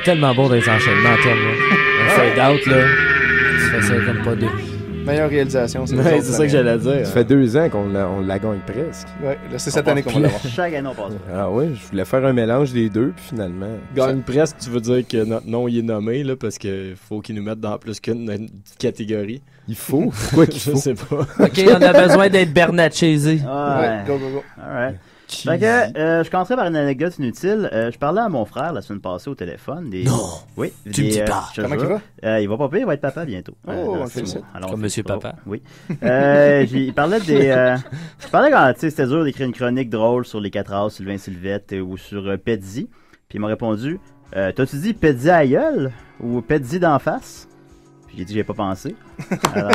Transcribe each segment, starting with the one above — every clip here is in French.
tellement bon dans les enchaînements, Tom. Un fade-out, là. Tu fais ça comme pas deux. Meilleure réalisation, c'est c'est ça que j'allais dire. Ça fait 2 ans qu'on la gagne presque. Ouais, là, c'est cette année qu'on va l'avoir. Chaque année, on passe. Ah oui, je voulais faire un mélange des deux, puis finalement... Gagne presque, tu veux dire que notre nom il est nommé, là, parce qu'il faut qu'ils nous mettent dans plus qu'une catégorie. Il faut? Pourquoi qu'il faut? Je sais pas. OK, on a besoin d'être Bernatchézé. Ouais, go, go, go. Alright. Fait que, je commencerai par une anecdote inutile. Je parlais à mon frère la semaine passée au téléphone. Non! Oui. Tu me dis pas. Comment il va? Il va pas pire, il va être papa bientôt. On le félicite. Comme Monsieur Papa. Oui. Il parlait je parlais quand, tu sais, c'était dur d'écrire une chronique drôle sur les 4 As, Sylvain Sylvette ou sur Pedzi. Puis il m'a répondu, t'as-tu dit Pedzi à gueule ou Pedzi d'en face? Puis j'ai dit, j'ai pas pensé. Alors,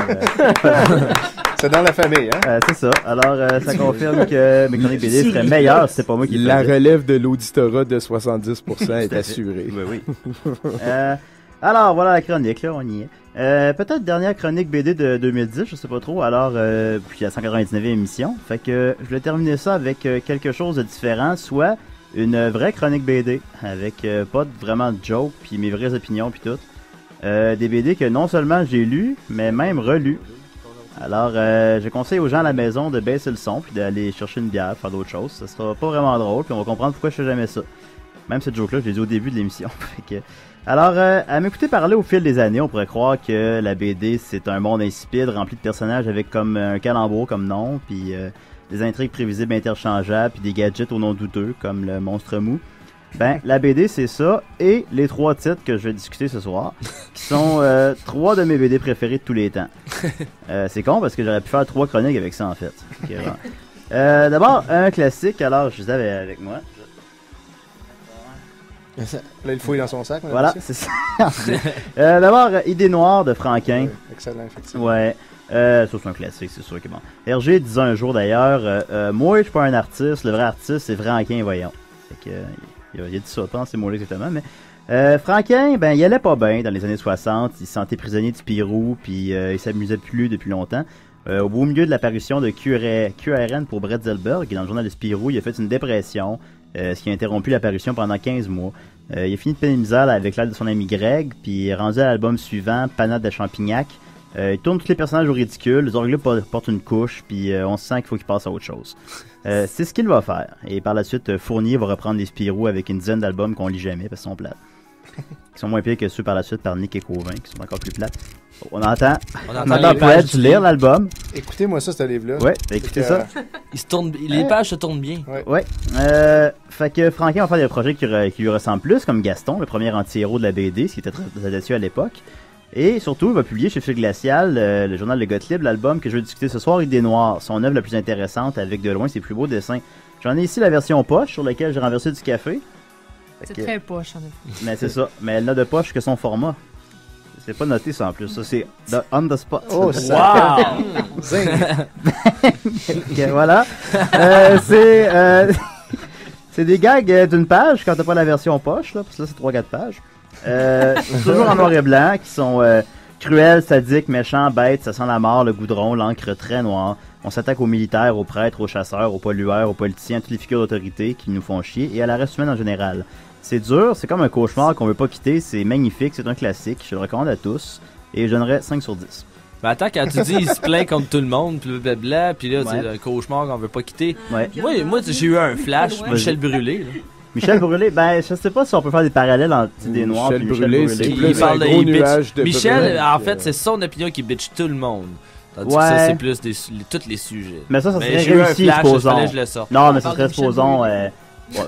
c'est dans la famille, hein? c'est ça. Alors, ça confirme que mes chroniques BD seraient meilleures si c'était pas moi qui le La faisais. relève de l'auditorat de 70% est assurée. Oui. Alors, voilà la chronique, là, on y est. Peut-être dernière chronique BD de 2010, je sais pas trop. Alors, puis la 199e émission. Fait que je vais terminer ça avec quelque chose de différent, soit une vraie chronique BD, avec pas vraiment de joke, puis mes vraies opinions, puis tout. Des BD que non seulement j'ai lus, mais même relus. Alors, je conseille aux gens à la maison de baisser le son, puis d'aller chercher une bière, faire d'autres choses. Ça sera pas vraiment drôle, puis on va comprendre pourquoi je fais jamais ça. Même cette joke-là, je l'ai dit au début de l'émission. Alors, à m'écouter parler au fil des années, on pourrait croire que la BD, c'est un monde insipide, rempli de personnages avec comme un calembour comme nom, puis des intrigues prévisibles interchangeables, puis des gadgets au nom douteux, comme le monstre mou. Ben, la BD, c'est ça, et les 3 titres que je vais discuter ce soir, qui sont 3 de mes BD préférés de tous les temps. C'est con, parce que j'aurais pu faire 3 chroniques avec ça, en fait. D'abord, un classique, alors je les avais avec moi. Là, il fouille dans son sac. Voilà, c'est ça. D'abord, Idée noire de Franquin. Excellent, effectivement. Ouais. Ça, c'est un classique, c'est sûr que bon. Hergé disait un jour d'ailleurs, moi, je suis pas un artiste, le vrai artiste, c'est Franquin, voyons. Fait que, il a dit ça, pas dans ces mots-là exactement, mais Franquin, ben, il allait pas bien dans les années 60, il se sentait prisonnier de Spirou, puis il s'amusait plus depuis longtemps. Au beau milieu de l'apparition de QRN pour Brett Zellberg, dans le journal de Spirou, il a fait une dépression, ce qui a interrompu l'apparition pendant 15 mois. Il a fini de peine et misère avec l'aide de son ami Greg, puis rendu à l'album suivant, Panade de Champignac. Il tourne tous les personnages au ridicule, Zorglou porte une couche, puis on sent qu'il faut qu'il passe à autre chose. C'est ce qu'il va faire. Et par la suite, Fournier va reprendre les Spirou avec une dizaine d'albums qu'on lit jamais, parce qu'ils sont plates. Qui sont moins pires que ceux par la suite par Nick et Cauvin, qui sont encore plus plates. On entend Pledge lire l'album. Écoutez-moi ça, ce livre-là. Ouais, écoutez ça. Les pages se tournent bien. Ouais. Fait que Franquin va faire des projets qui lui ressemblent plus, comme Gaston, le premier anti-héros de la BD, ce qui était très audacieux à l'époque. Et surtout, il va publier chez Fil Glacial, le journal de Gottlieb, l'album que je vais discuter ce soir, Idée noire, son œuvre la plus intéressante avec de loin ses plus beaux dessins. J'en ai ici la version poche sur laquelle j'ai renversé du café. C'est très poche, en effet. Mais c'est ça. Mais elle n'a de poche que son format. C'est pas noté ça en plus. Ça, c'est on the spot. Oh, ça! Wow! Ok, voilà. C'est des gags d'une page quand t'as pas la version poche, là, parce que là, c'est 3-4 pages. Toujours en noir et blanc, qui sont cruels, sadiques, méchants, bêtes, ça sent la mort, le goudron, l'encre très noire. On s'attaque aux militaires, aux prêtres, aux chasseurs, aux pollueurs, aux politiciens, toutes les figures d'autorité qui nous font chier, et à la race humaine en général. C'est dur, c'est comme un cauchemar qu'on veut pas quitter, c'est magnifique, c'est un classique, je le recommande à tous, et je donnerais 5 sur 10. Ben attends, quand tu dis il se plaint contre tout le monde, pis blablabla, pis là, Ouais. c'est un cauchemar qu'on veut pas quitter. Ouais. Moi j'ai eu un flash, Ouais. Michel Brûlé. Là. Michel Brûlé, ben je sais pas si on peut faire des parallèles entre Idée noire et Michel Michel Brûlé, Brûlé. c'est Il plus parle un de gros il bitch. nuage de Michel, brûle, en fait, puis, c'est son opinion qui bitch tout le monde. Tandis Ouais. que ça, c'est plus tous les sujets. Mais ça Mais serait j'ai eu un réussi, flash, supposons. fallait que je le sorte. Non, mais ça parle serait de Michel supposons. Brûlé.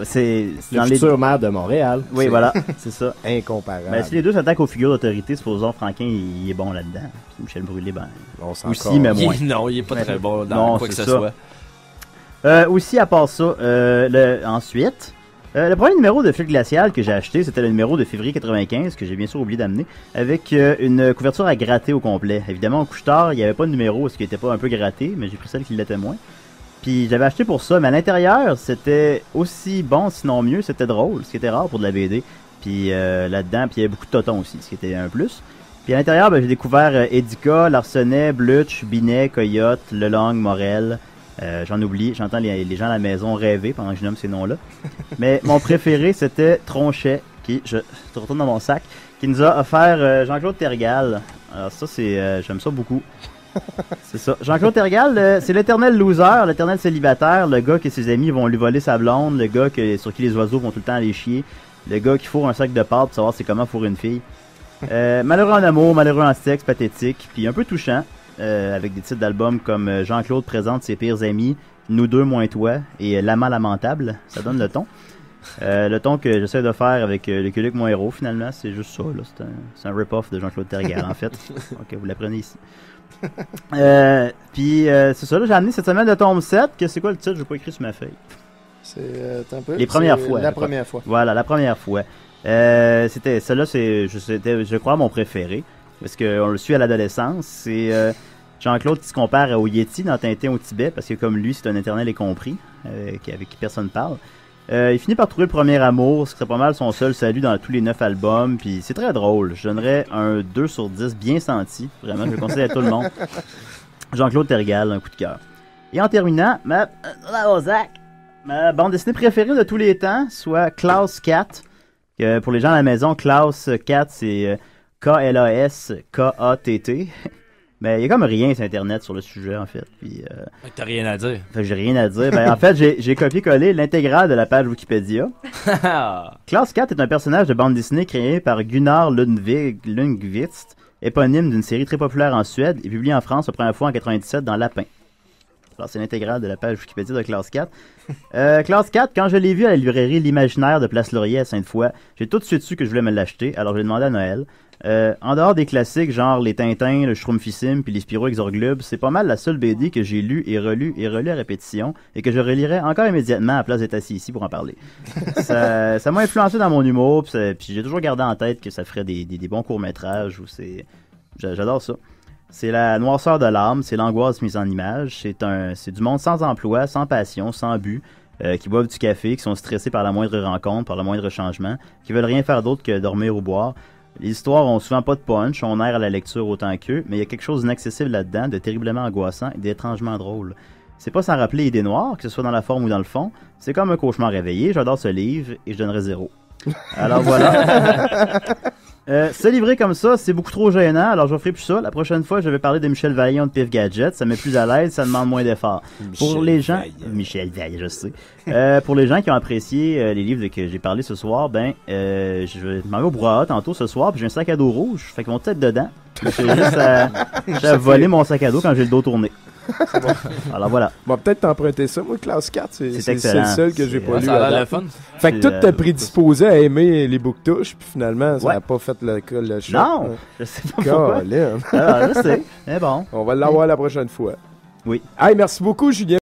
C'est Le dans les. futur maire de Montréal. Oui, voilà, c'est ça. incomparable. Ben, si les deux s'attaquent aux figures d'autorité, supposons Franquin, il est bon là-dedans. Puis Michel Brûlé, ben. On s'en Aussi, encore. mais moins. Non, il est pas très bon dans Non, quoi que c'est ce ça. soit. Aussi, à part ça, ensuite, le premier numéro de Fil Glacial que j'ai acheté, c'était le numéro de février 95, que j'ai bien sûr oublié d'amener, avec une couverture à gratter au complet. Évidemment, au couche-tard, il n'y avait pas de numéro, ce qui n'était pas un peu gratté, mais j'ai pris celle qui l'était moins. Puis j'avais acheté pour ça, mais à l'intérieur, c'était aussi bon, sinon mieux, c'était drôle, ce qui était rare pour de la BD. Puis là-dedans, puis il y avait beaucoup de totons aussi, ce qui était un plus. Puis à l'intérieur, ben, j'ai découvert Edica, Larsenet, Blutch, Binet, Coyote, Lelong, Morel. J'en oublie, j'entends les gens à la maison rêver pendant que je nomme ces noms-là. Mais mon préféré, c'était Tronchet, qui Puis je retourne dans mon sac, qui nous a offert Jean-Claude Tergal. Alors ça, c'est j'aime ça beaucoup. C'est ça. Jean-Claude Tergal, c'est l'éternel loser, l'éternel célibataire, le gars que ses amis vont lui voler sa blonde, le gars sur qui les oiseaux vont tout le temps aller chier, le gars qui fourre un sac de pâtes pour savoir c'est comment fourrer une fille. Malheureux en amour, malheureux en sexe, pathétique, puis un peu touchant, avec des titres d'albums comme Jean-Claude présente ses pires amis, Nous deux moins toi, et L'amant lamentable, ça donne le ton. Le ton que j'essaie de faire avec le Luc mon héros, finalement, c'est juste ça, là. C'est un rip-off de Jean-Claude Tergal, en fait. Ok, vous l'apprenez ici. Puis c'est ça, là, j'ai amené cette semaine de tome 7, que c'est quoi le titre? Je n'ai pas écrit sur ma feuille. C'est un peu... Les premières fois. La première fois. Voilà, la première fois. Celle-là, c'était, je crois, mon préféré. Parce qu'on le suit à l'adolescence. C'est Jean-Claude qui se compare au Yeti dans Tintin au Tibet, parce que comme lui, c'est un éternel incompris, avec qui personne parle. Il finit par trouver le premier amour, ce serait pas mal son seul salut dans tous les 9 albums, puis c'est très drôle. Je donnerais un 2 sur 10 bien senti, vraiment, je le conseille à tout le monde. Jean-Claude Tergal, un coup de cœur. Et en terminant, ma bande dessinée préférée de tous les temps, soit Klaus Cat. Pour les gens à la maison, Klaus Cat, c'est K-L-A-S-K-A-T-T. Mais il y a comme rien sur Internet sur le sujet, en fait. Puis, t'as rien à dire. Fait que j'ai rien à dire. Ben, en fait, j'ai copié-collé l'intégrale de la page Wikipédia. Klaus Cat est un personnage de bande dessinée créé par Gunnar Lundqvist, éponyme d'une série très populaire en Suède et publiée en France la première fois en 97 dans Lapin. Alors, c'est l'intégrale de la page Wikipédia de Klaus Cat. Klaus Cat, quand je l'ai vu à la librairie L'Imaginaire de Place Laurier à Sainte-Foy, j'ai tout de suite su que je voulais me l'acheter, alors j'ai demandé à Noël. En dehors des classiques genre les Tintins, le Schtroumpfissime puis les Spirou Exorglubes, c'est pas mal la seule BD que j'ai lue et relue à répétition et que je relirai encore immédiatement à place d'être assis ici pour en parler. Ça m'a influencé dans mon humour puis j'ai toujours gardé en tête que ça ferait des bons courts-métrages où j'adore ça. C'est la noirceur de l'âme, c'est l'angoisse mise en image, c'est du monde sans emploi, sans passion, sans but, qui boivent du café, qui sont stressés par la moindre rencontre, par le moindre changement, qui veulent rien faire d'autre que dormir ou boire. Les histoires ont souvent pas de punch, on erre à la lecture autant qu'eux, mais il y a quelque chose d'inaccessible là-dedans, de terriblement angoissant et d'étrangement drôle. C'est pas sans rappeler Idée Noire, que ce soit dans la forme ou dans le fond, c'est comme un cauchemar réveillé, j'adore ce livre et je donnerais 0. Alors voilà. Se livrer comme ça, c'est beaucoup trop gênant, alors je ferai plus ça. La prochaine fois, je vais parler de Michel Vaillant de Pif Gadget, ça met plus à l'aise, ça demande moins d'efforts. Pour les gens... Michel Vaillant, je sais. Pour les gens qui ont apprécié les livres que j'ai parlé ce soir, je vais m'en vais au brouhaha tantôt ce soir, puis j'ai un sac à dos rouge, fait qu'ils vont peut-être dedans. J'ai juste à voler mon sac à dos quand j'ai le dos tourné. Bon. Alors voilà. Bon, peut-être t'emprunter ça, moi, Klaus 4, c'est le seul que j'ai pas lu. Ça a l'air le fun. Fait que tout t'a prédisposé à aimer les booktouches, puis finalement, ça n'a pas fait le choc. Non, je sais pas pourquoi. Alors, je sais, mais bon. On va l'avoir la prochaine fois. Oui. Hey, merci beaucoup, Julien.